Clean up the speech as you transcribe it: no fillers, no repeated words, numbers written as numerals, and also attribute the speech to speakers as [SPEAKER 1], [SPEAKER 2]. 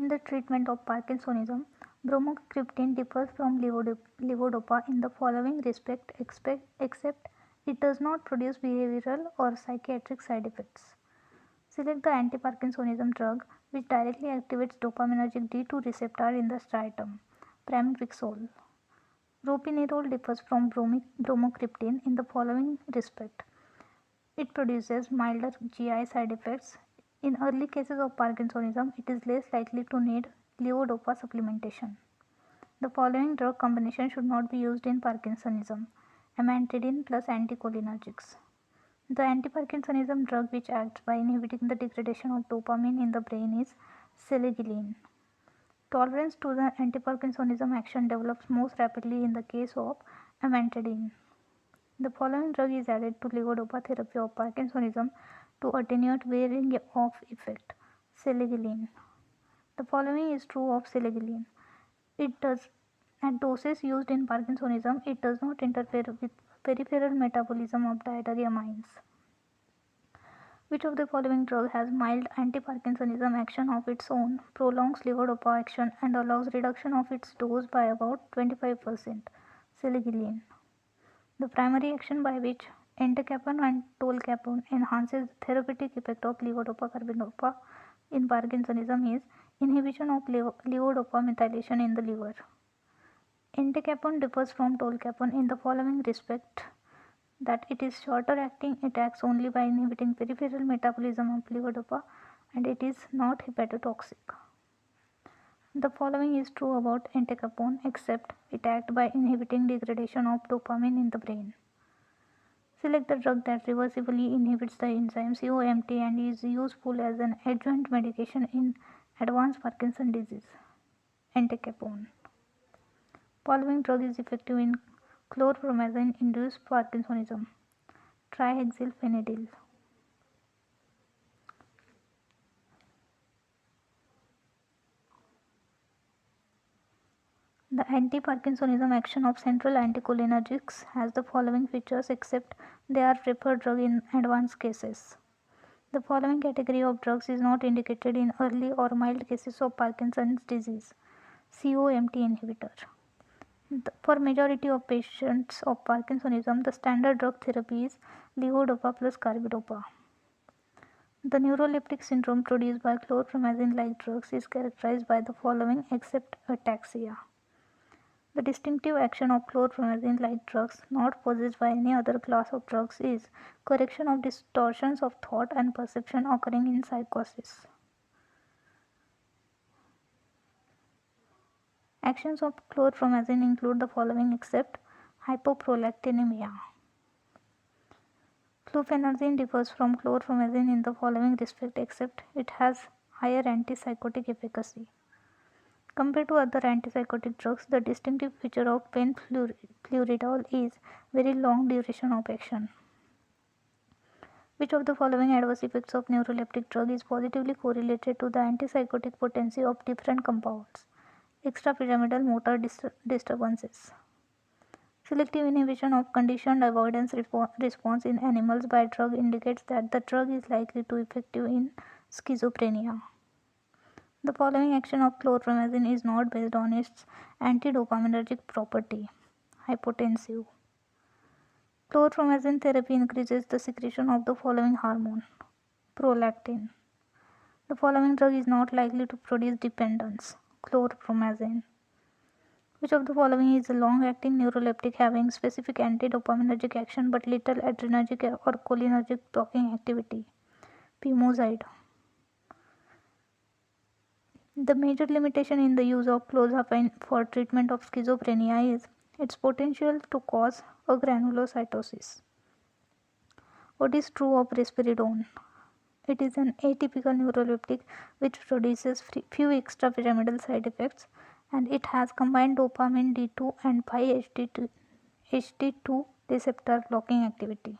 [SPEAKER 1] In the treatment of Parkinsonism, bromocriptine differs from levodopa in the following respect except it does not produce behavioral or psychiatric side effects. Select the anti-Parkinsonism drug which directly activates dopaminergic D2 receptor in the striatum, pramipixole. Ropinirole differs from bromocriptine in the following respect. It produces milder GI side effects. In early cases of Parkinsonism, it is less likely to need levodopa supplementation. The following drug combination should not be used in Parkinsonism: amantadine plus anticholinergics. The anti-Parkinsonism drug which acts by inhibiting the degradation of dopamine in the brain is selegiline. Tolerance to the anti-Parkinsonism action develops most rapidly in the case of amantadine. The following drug is added to levodopa therapy of Parkinsonism to attenuate wearing off effect: selegiline. The following is true of selegiline. It does at doses used in Parkinsonism, it does not interfere with peripheral metabolism of dietary amines. Which of the following drug has mild anti-Parkinsonism action of its own, prolongs levodopa action and allows reduction of its dose by about 25%? Selegiline. The primary action by which entacapone and tolcapone enhances the therapeutic effect of levodopa-carbidopa in Parkinsonism is inhibition of levodopa methylation in the liver. Entacapone differs from tolcapone in the following respect: that it is shorter acting, it acts only by inhibiting peripheral metabolism of levodopa, and it is not hepatotoxic. The following is true about entacapone except it acts by inhibiting degradation of dopamine in the brain. Select the drug that reversibly inhibits the enzyme COMT and is useful as an adjunct medication in advanced Parkinson's disease. Entacapone. Following drug is effective in chlorpromazine-induced Parkinsonism: trihexylphenidil. The anti-Parkinsonism action of central anticholinergics has the following features except they are preferred drug in advanced cases. The following category of drugs is not indicated in early or mild cases of Parkinson's disease: COMT inhibitor. For majority of patients of Parkinsonism, the standard drug therapy is levodopa plus carbidopa. The neuroleptic syndrome produced by chlorpromazine-like drugs is characterized by the following except ataxia. The distinctive action of chlorpromazine-like drugs not possessed by any other class of drugs is correction of distortions of thought and perception occurring in psychosis. Actions of chlorpromazine include the following except hypoprolactinemia. Fluphenazine differs from chlorpromazine in the following respect except it has higher antipsychotic efficacy. Compared to other antipsychotic drugs, the distinctive feature of phenfluridol is very long duration of action. Which of the following adverse effects of neuroleptic drug is positively correlated to the antipsychotic potency of different compounds? Extrapyramidal motor disturbances. Selective inhibition of conditioned avoidance response in animals by drug indicates that the drug is likely to be effective in schizophrenia. The following action of chlorpromazine is not based on its antidopaminergic property: hypotensive. Chlorpromazine therapy increases the secretion of the following hormone: prolactin. The following drug is not likely to produce dependence: chlorpromazine. Which of the following is a long-acting neuroleptic having specific antidopaminergic action but little adrenergic or cholinergic blocking activity? Pimozide. The major limitation in the use of clozapine for treatment of schizophrenia is its potential to cause agranulocytosis. What is true of risperidone? It is an atypical neuroleptic which produces few extrapyramidal side effects, and it has combined dopamine D2 and 5-HT2 receptor blocking activity.